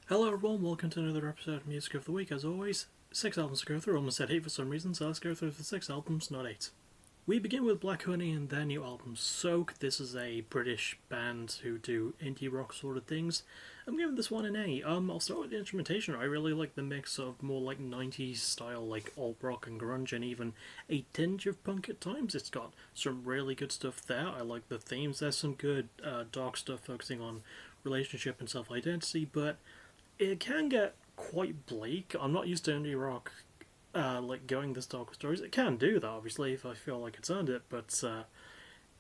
Hello everyone, welcome to another episode of Music of the Week. As always, 6 albums to go through. Almost said 8 for some reason, so let's go through the 6 albums, not 8. We begin with Black Honey and their new album, Soak. This is a British band who do indie rock sort of things. I'm giving this one an A. I'll start with the instrumentation. I really like the mix of more like 90s style, like alt rock and grunge, and even a tinge of punk at times. It's got some really good stuff there. I like the themes. There's some good dark stuff focusing on relationship and self-identity, but it can get quite bleak. I'm not used to indie rock like going this dark with stories. It can do that, obviously, if I feel like it's earned it, but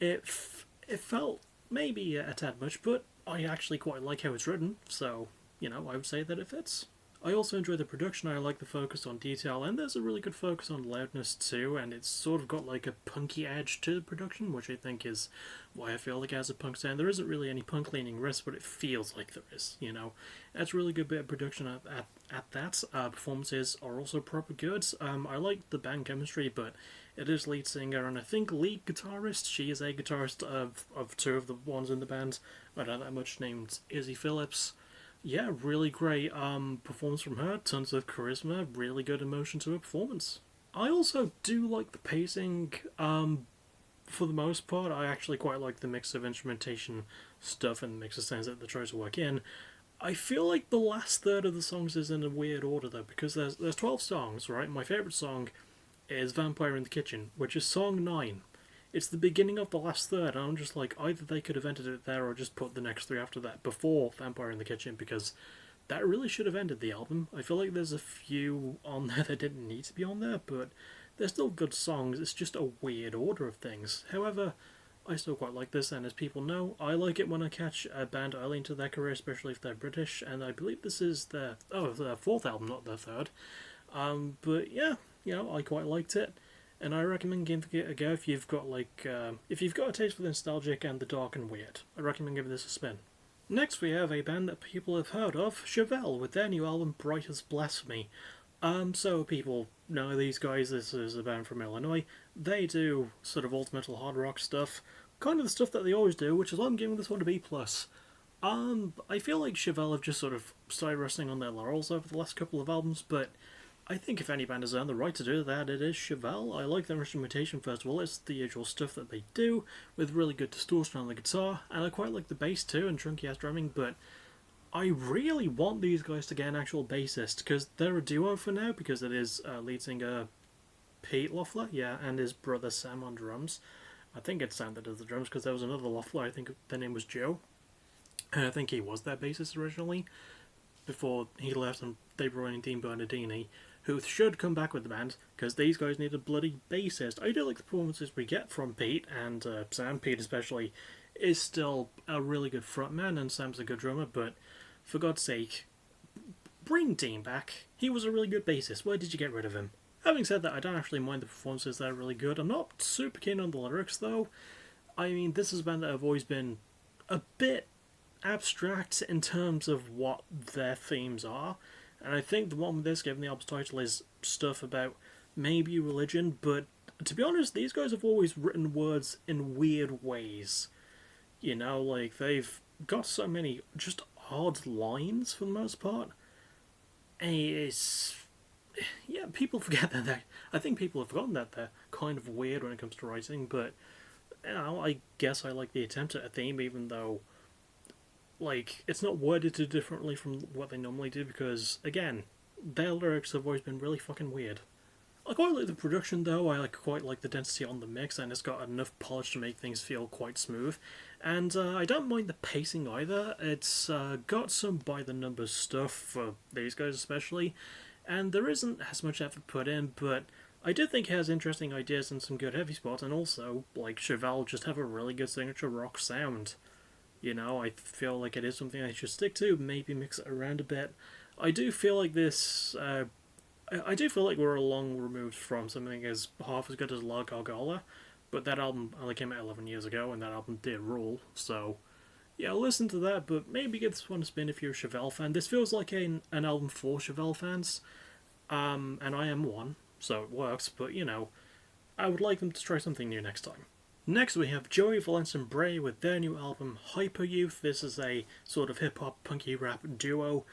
it felt maybe a tad much, but I actually quite like how it's written, so, I would say that it fits. I also enjoy the production. I like the focus on detail, and there's a really good focus on loudness too, and it's sort of got like a punky edge to the production, which I think is why I feel like it has a punk sound. There isn't really any punk leaning riffs, but it feels like there is. That's a really good bit of production at that. Performances are also proper good. I like the band chemistry, but it is lead singer and I think lead guitarist. She is a guitarist of two of the ones in the band. I don't know that much, named Izzy Phillips. Yeah, really great performance from her. Tons of charisma, really good emotion to her performance. I also do like the pacing. For the most part, I actually quite like the mix of instrumentation stuff and the mix of sounds that they try to work in. I feel like the last third of the songs is in a weird order though, because there's 12 songs, right? My favourite song is Vampire in the Kitchen, which is song 9. It's the beginning of the last third, and I'm just like, either they could have ended it there or just put the next three after that before Vampire in the Kitchen, because that really should have ended the album. I feel like there's a few on there that didn't need to be on there, but they're still good songs. It's just a weird order of things. However, I still quite like this, and as people know, I like it when I catch a band early into their career, especially if they're British, and I believe this is their fourth album, not their third. But yeah, I quite liked it, and I recommend giving it a go if you've got if you've got a taste for the nostalgic and the dark and weird. I recommend giving this a spin. Next, we have a band that people have heard of, Chevelle, with their new album Bright as Blasphemy. So people know these guys. This is a band from Illinois. They do sort of old metal hard rock stuff, kind of the stuff that they always do, which is why I'm giving this one a B plus. I feel like Chevelle have just sort of started resting on their laurels over the last couple of albums, but I think if any band has earned the right to do that, it is Chevelle. I like their instrumentation, first of all. It's the usual stuff that they do, with really good distortion on the guitar, and I quite like the bass too, and chunky ass drumming, but I really want these guys to get an actual bassist, because they're a duo for now, because it is lead singer Pete Loeffler, yeah, and his brother Sam on drums. I think it's Sam that does the drums, because there was another Loeffler, I think their name was Joe, and I think he was their bassist originally, before he left and they brought in Dean Bernardini, who should come back with the band, because these guys need a bloody bassist. I do like the performances we get from Pete and Sam. Pete especially is still a really good frontman, and Sam's a good drummer, but for God's sake, bring Dean back. He was a really good bassist. Why did you get rid of him? Having said that, I don't actually mind the performances. They're really good. I'm not super keen on the lyrics, though. I mean, this is a band that have always been a bit abstract in terms of what their themes are. And I think the one with this, given the album's title, is stuff about maybe religion, but to be honest, these guys have always written words in weird ways. They've got so many just odd lines for the most part. And it's. Yeah, people forget that I think people have forgotten that they're kind of weird when it comes to writing, but I guess I like the attempt at a theme, even though it's not worded too differently from what they normally do, because again, their lyrics have always been really fucking weird. I quite like the production though. I quite like the density on the mix, and it's got enough polish to make things feel quite smooth. And I don't mind the pacing either. It's got some by the numbers stuff for these guys especially, and there isn't as much effort put in, but I do think it has interesting ideas and some good heavy spots, and also, Chevelle just have a really good signature rock sound. I feel like it is something I should stick to, maybe mix it around a bit. I do feel like this. I do feel like we're a long removed from something as half as good as La Gargola, but that album only came out 11 years ago, and that album did rule, so yeah, listen to that, but maybe give this one a spin if you're a Chevelle fan. This feels like an album for Chevelle fans, and I am one, so it works, but I would like them to try something new next time. Next, we have Joey Valence and Bray with their new album Hyper Youth. This is a sort of hip hop punky rap duo,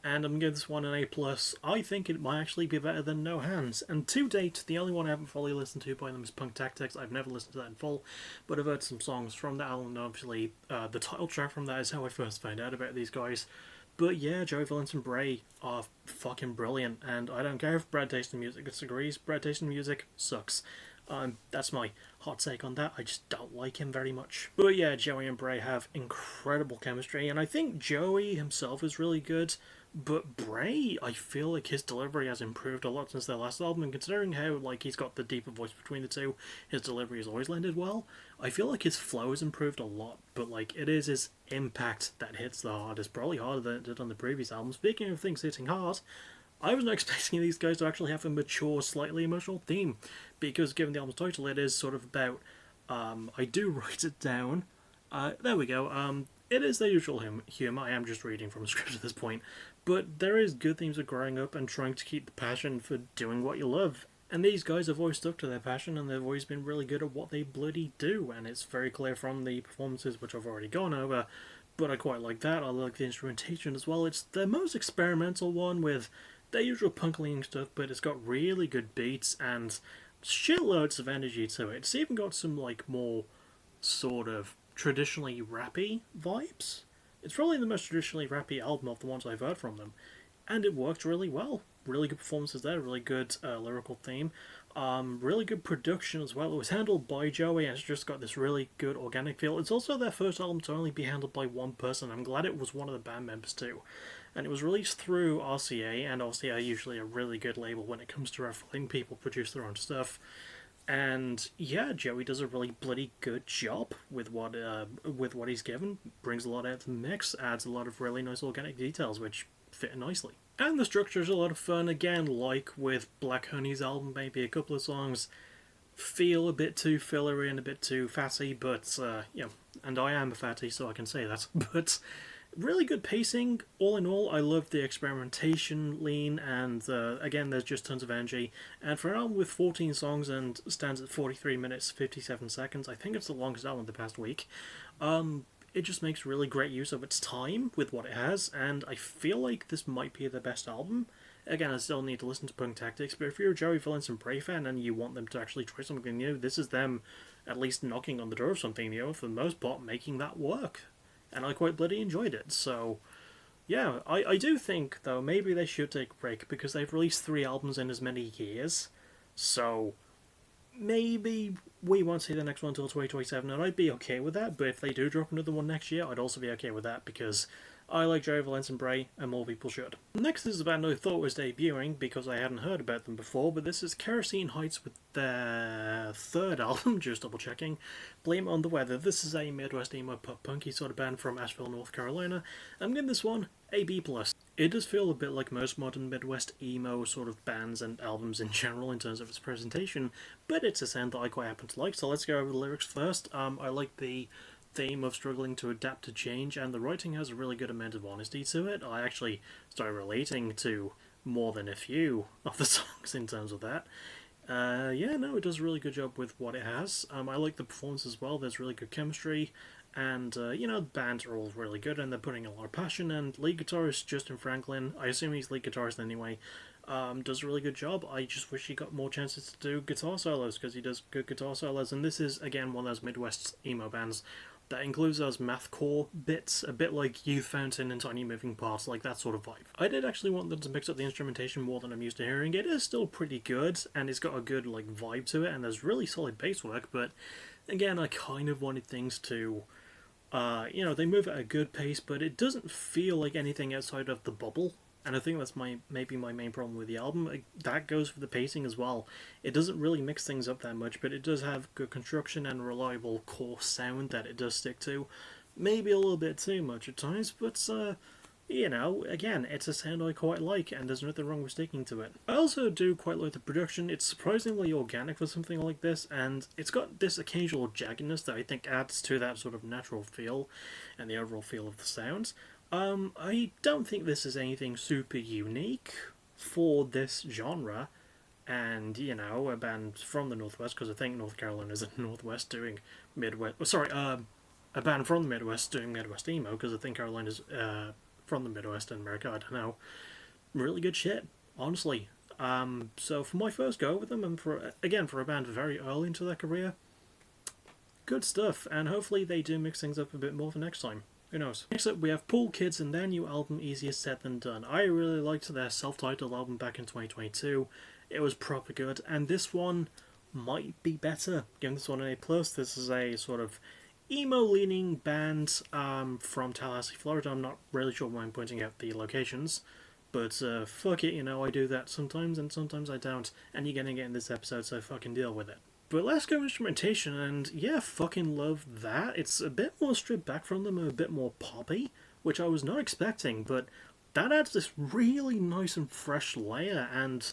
and I'm going to give this one an A+. I think it might actually be better than No Hands, and to date, the only one I haven't fully listened to by them is Punk Tactics. I've never listened to that in full, but I've heard some songs from that album, and obviously the title track from that is how I first found out about these guys. But yeah, Joey Valence and Bray are fucking brilliant, and I don't care if Brad Taste in Music disagrees. Brad Taste in Music sucks. That's my hot take on that. I just don't like him very much. But yeah, Joey and Bray have incredible chemistry, and I think Joey himself is really good. But Bray, I feel like his delivery has improved a lot since their last album, and considering how like he's got the deeper voice between the two, his delivery has always landed well. I feel like his flow has improved a lot, but like it is his impact that hits the hardest, probably harder than it did on the previous album. Speaking of things hitting hard, I was not expecting these guys to actually have a mature, slightly emotional theme, because given the album's title, it is sort of about. I do write it down. There we go. It is their usual humour. I am just reading from a script at this point, but there is good themes of growing up and trying to keep the passion for doing what you love. And these guys have always stuck to their passion, and they've always been really good at what they bloody do, and it's very clear from the performances, which I've already gone over. But I quite like that. I like the instrumentation as well. It's the most experimental one with their usual punk-leaning stuff, but it's got really good beats and shitloads of energy to it. It's even got some like more sort of traditionally rappy vibes. It's probably the most traditionally rappy album of the ones I've heard from them, and it worked really well. Really good performances there, really good lyrical theme, really good production as well. It was handled by Joey, and it's just got this really good organic feel. It's also their first album to only be handled by one person. I'm glad it was one of the band members too. And it was released through RCA, and RCA are usually a really good label when it comes to letting people produce their own stuff. And yeah, Joey does a really bloody good job with what he's given. Brings a lot out of the mix, adds a lot of really nice organic details, which fit nicely. And the structure is a lot of fun. Again, like with Black Honey's album, maybe a couple of songs feel a bit too fillery and a bit too fatty, but and I am a fatty, so I can say that. But really good pacing. All in all, I love the experimentation lean, and again, there's just tons of energy. And for an album with 14 songs and stands at 43 minutes 57 seconds, I think it's the longest album of the past week. It just makes really great use of its time with what it has, and I feel like this might be the best album. Again, I still need to listen to Punk Tactics, but if you're a Joey Valence and Bray fan and you want them to actually try something new, this is them at least knocking on the door of something new, for the most part making that work. And I quite bloody enjoyed it, so yeah, I do think, though, maybe they should take a break, because they've released 3 albums in as many years, so maybe we won't see the next one until 2027, and I'd be okay with that, but if they do drop another one next year, I'd also be okay with that, because I like Joey Valence and Bray, and more people should. Next is a band I thought was debuting, because I hadn't heard about them before, but this is Kerosene Heights with their 3rd album, just double checking, Blame It on the Weather. This is a Midwest emo pop punky sort of band from Asheville, North Carolina. I'm giving this one a B+. It does feel a bit like most modern Midwest emo sort of bands and albums in general in terms of its presentation, but it's a sound that I quite happen to like, so let's go over the lyrics first. I like the theme of struggling to adapt to change, and the writing has a really good amount of honesty to it. I actually started relating to more than a few of the songs in terms of that. It does a really good job with what it has. I like the performance as well. There's really good chemistry, and the bands are all really good, and they're putting a lot of passion. And lead guitarist Justin Franklin, I assume he's lead guitarist anyway, does a really good job. I just wish he got more chances to do guitar solos, because he does good guitar solos. And this is again one of those Midwest emo bands that includes those mathcore bits, a bit like Youth Fountain and Tiny Moving Parts, like that sort of vibe. I did actually want them to mix up the instrumentation more than I'm used to hearing. It is still pretty good, and it's got a good vibe to it, and there's really solid bass work, but again, I kind of wanted things to, they move at a good pace, but it doesn't feel like anything outside of the bubble. And I think that's maybe my main problem with the album. That goes for the pacing as well. It doesn't really mix things up that much, but it does have good construction and reliable core sound that it does stick to. Maybe a little bit too much at times, but again, it's a sound I quite like, and there's nothing wrong with sticking to it. I also do quite like the production. It's surprisingly organic for something like this, and it's got this occasional jaggedness that I think adds to that sort of natural feel and the overall feel of the sounds. I don't think this is anything super unique for this genre, and, a band from the Northwest, because I think North Carolina is in the Northwest doing Midwest, a band from the Midwest doing Midwest emo, because I think Carolina's, from the Midwest in America, I don't know. Really good shit, honestly. So for my first go with them, and for a band very early into their career, good stuff, and hopefully they do mix things up a bit more for next time. Who knows? Next up, we have Pool Kids and their new album, Easier Said Than Done. I really liked their self-titled album back in 2022. It was proper good, and this one might be better. Giving this one an A+. This is a sort of emo-leaning band from Tallahassee, Florida. I'm not really sure why I'm pointing out the locations, but fuck it, I do that sometimes, and sometimes I don't, and you're gonna get in this episode, so fucking deal with it. But let's go instrumentation, and yeah, fucking love that. It's a bit more stripped back from them, a bit more poppy, which I was not expecting, but that adds this really nice and fresh layer, and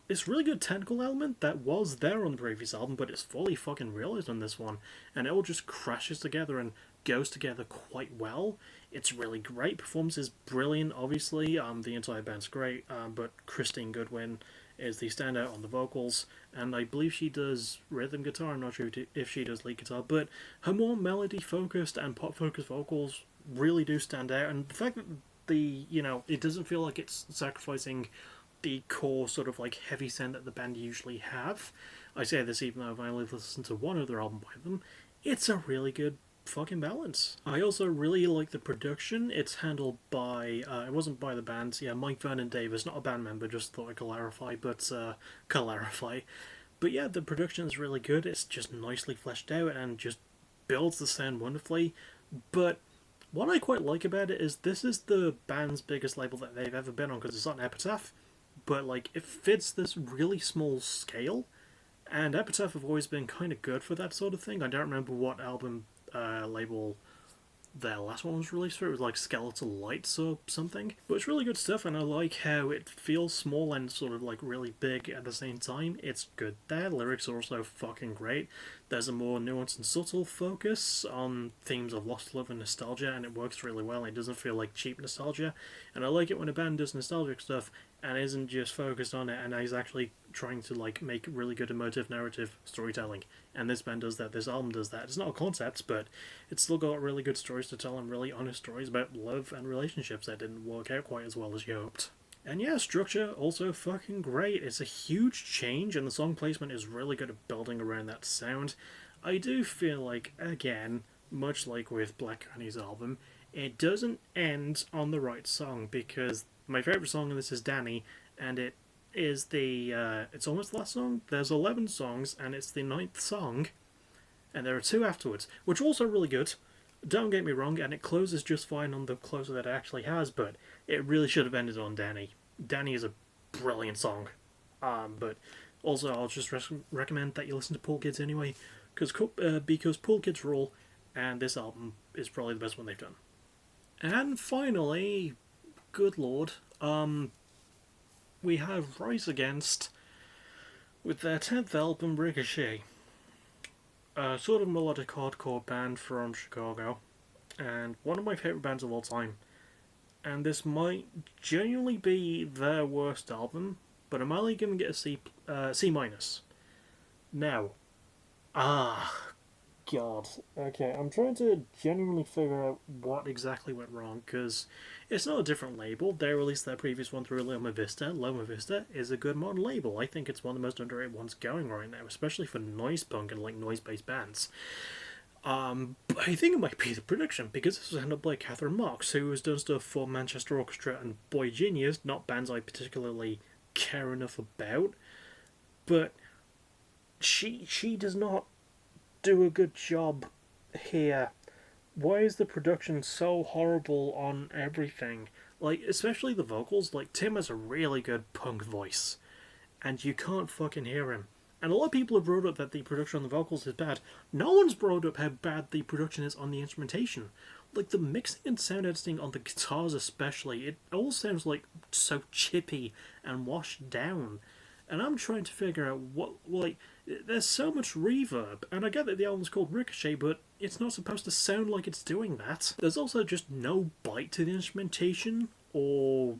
it's really good technical element that was there on the previous album, but it's fully fucking realized on this one, and it all just crashes together and goes together quite well. It's really great. Performance is brilliant, obviously. The entire band's great, but Christine Goodwin is the standout on the vocals, and I believe she does rhythm guitar. I'm not sure if she does lead guitar, but her more melody-focused and pop-focused vocals really do stand out, and the fact that it doesn't feel like it's sacrificing the core sort of like heavy sound that the band usually have. I say this even though I've only listened to one other album by them. It's a really good fucking balance. I also really like the production. It's handled by, it wasn't by the band, Mike Vernon Davis, not a band member, just thought I'd clarify. But yeah, the production is really good. It's just nicely fleshed out and just builds the sound wonderfully. But what I quite like about it is this is the band's biggest label that they've ever been on, because it's on Epitaph, but like it fits this really small scale, and Epitaph have always been kind of good for that sort of thing. I don't remember what album label their last one was released for. It was like Skeletal Lights or something, but it's really good stuff, and I like how it feels small and sort of like really big at the same time. It's good there. Lyrics are also fucking great. There's a more nuanced and subtle focus on themes of lost love and nostalgia, and it works really well. It doesn't feel like cheap nostalgia, and I like it when a band does nostalgic stuff and isn't just focused on it and is actually trying to like make really good emotive narrative storytelling. And this band does that, this album does that. It's not a concept, but it's still got really good stories to tell and really honest stories about love and relationships that didn't work out quite as well as you hoped. And yeah, structure also fucking great. It's a huge change, and the song placement is really good at building around that sound. I do feel like, again, much like with Black Honey's album, it doesn't end on the right song, because my favourite song in this is Danny, and it is it's almost the last song. There's 11 songs, and it's the 9th song, and there are 2 afterwards, which are also really good. Don't get me wrong, and it closes just fine on the closer that it actually has, but it really should have ended on Danny. Danny is a brilliant song. But also, I'll just recommend that you listen to Pool Kids anyway, because Pool Kids rule, and this album is probably the best one they've done. And finally, good lord, we have Rise Against with their 10th album, Ricochet. A sort of melodic hardcore band from Chicago, and one of my favourite bands of all time. And this might genuinely be their worst album, but I'm only giving it a C minus. Now, God. Okay, I'm trying to genuinely figure out what exactly went wrong, because it's not a different label. They released their previous one through Loma Vista. Loma Vista is a good modern label. I think it's one of the most underrated ones going right now, especially for noise punk and like noise-based bands. But I think it might be the production, because this was handled by Catherine Marks, who has done stuff for Manchester Orchestra and Boy Genius, not bands I particularly care enough about, but she does not do a good job here. Why is the production so horrible on everything? Like, especially the vocals. Like, Tim has a really good punk voice, and you can't fucking hear him. And a lot of people have brought up that the production on the vocals is bad. No one's brought up how bad the production is on the instrumentation. Like, the mixing and sound editing on the guitars especially, it all sounds like so chippy and washed down. And I'm trying to figure out there's so much reverb, and I get that the album's called Ricochet, but it's not supposed to sound like it's doing that. There's also just no bite to the instrumentation, or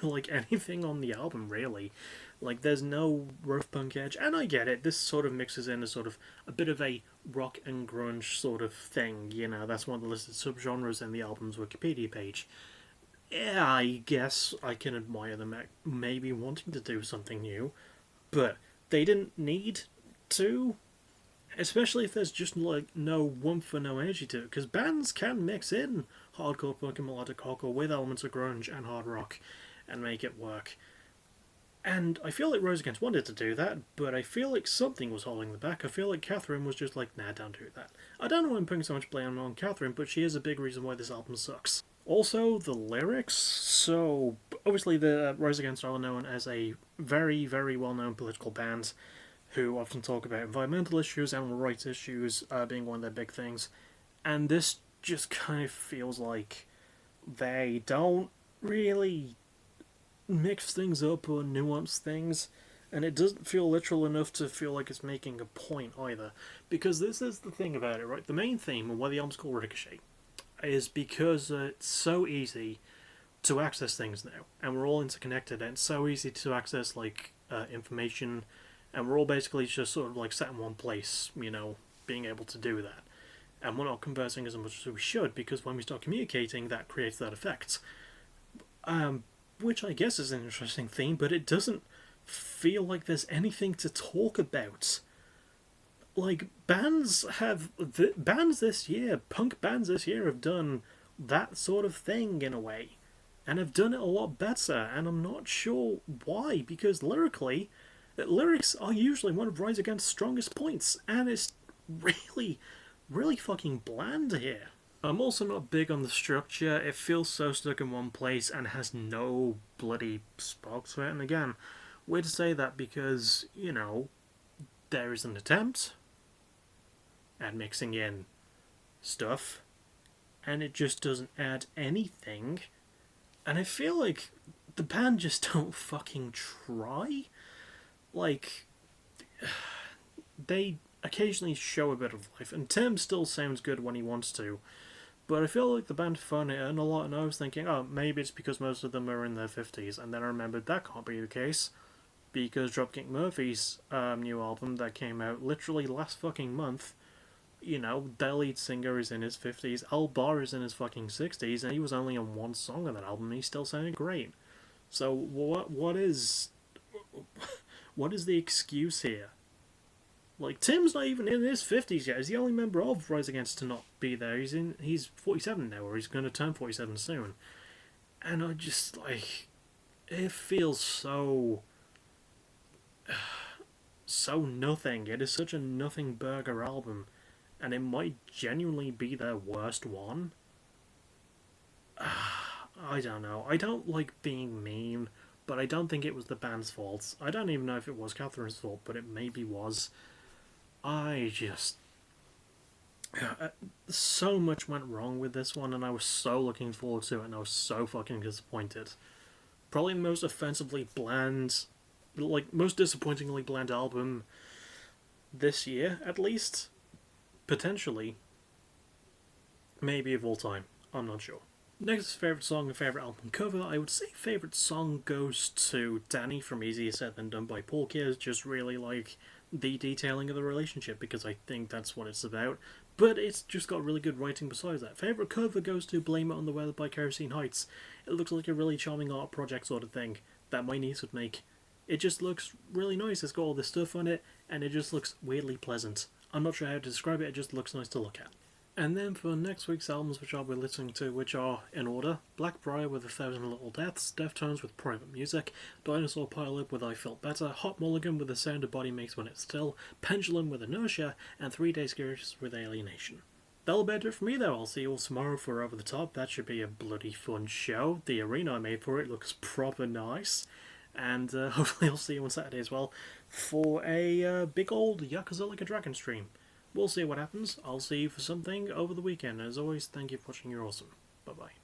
like anything on the album really. Like there's no rough punk edge, and I get it. This sort of mixes in a sort of a bit of a rock and grunge sort of thing. You know, that's one of the listed subgenres in the album's Wikipedia page. Yeah, I guess I can admire them maybe wanting to do something new, but they didn't need to. Especially if there's just like no warmth or no energy to it, because bands can mix in hardcore punk and melodic hardcore with elements of grunge and hard rock and make it work. And I feel like Rose Against wanted to do that, but I feel like something was holding them back. I feel like Catherine was just like, nah, don't do that. I don't know why I'm putting so much blame on Catherine, but she is a big reason why this album sucks. Also, the lyrics. So, obviously, the Rose Against are known as a very, very well known political band who often talk about environmental issues, animal rights issues being one of their big things. And this just kind of feels like they don't really mix things up or nuance things, and it doesn't feel literal enough to feel like it's making a point either. Because this is the thing about it, right? The main theme, and why the album's called Ricochet, is because it's so easy to access things now, and we're all interconnected, and it's so easy to access like information, and we're all basically just sort of like sat in one place, you know, being able to do that. And we're not conversing as much as we should, because when we start communicating, that creates that effect. Which I guess is an interesting theme, but it doesn't feel like there's anything to talk about. Like, bands this year, punk bands this year have done that sort of thing in a way, and have done it a lot better, and I'm not sure why, because lyrics are usually one of Rise Against's strongest points, and it's really, really fucking bland here. I'm also not big on the structure. It feels so stuck in one place and has no bloody spark to it. And again, weird to say that because, you know, there is an attempt at mixing in stuff, and it just doesn't add anything. And I feel like the band just don't fucking try. Like, they occasionally show a bit of life, and Tim still sounds good when he wants to, but I feel like the band phone it in a lot, and I was thinking, oh, maybe it's because most of them are in their 50s, and then I remembered that can't be the case, because Dropkick Murphys' new album that came out literally last fucking month, you know, their lead singer is in his 50s, Al Barr is in his fucking 60s, and he was only on one song on that album, and he still sounded great. So what is the excuse here? Like, Tim's not even in his 50s yet. He's the only member of Rise Against to not be there. He's 47 now, or he's going to turn 47 soon. And I just, like, it feels so so nothing. It is such a nothing burger album, and it might genuinely be their worst one. I don't know. I don't like being mean, but I don't think it was the band's fault. I don't even know if it was Catherine's fault, but it maybe was. I just... so much went wrong with this one, and I was so looking forward to it, and I was so fucking disappointed. Probably the most offensively bland, like, most disappointingly bland album this year, at least. Potentially. Maybe of all time. I'm not sure. Next is favourite song and favourite album cover. I would say favourite song goes to Danny from Easier Said Than Done by Paul Kears. Just really like the detailing of the relationship, because I think that's what it's about. But it's just got really good writing besides that. Favourite cover goes to Blame It on the Weather by Kerosene Heights. It looks like a really charming art project sort of thing that my niece would make. It just looks really nice. It's got all this stuff on it, and it just looks weirdly pleasant. I'm not sure how to describe it, it just looks nice to look at. And then for next week's albums, which I'll be listening to, which are, in order, Blackbriar with 1,000 Little Deaths, Deftones with Private Music, Dinosaur Pileup with I Felt Better, Hot Mulligan with The Sound a Body Makes When It's Still, Pendulum with Inertia, and 3 Days Grace with Alienation. That'll be it for me though. I'll see you all tomorrow for Over the Top. That should be a bloody fun show. The arena I made for it looks proper nice. And hopefully I'll see you on Saturday as well for a big old Yakuza Like a Dragon stream. We'll see what happens. I'll see you for something over the weekend. As always, thank you for watching. You're awesome. Bye-bye.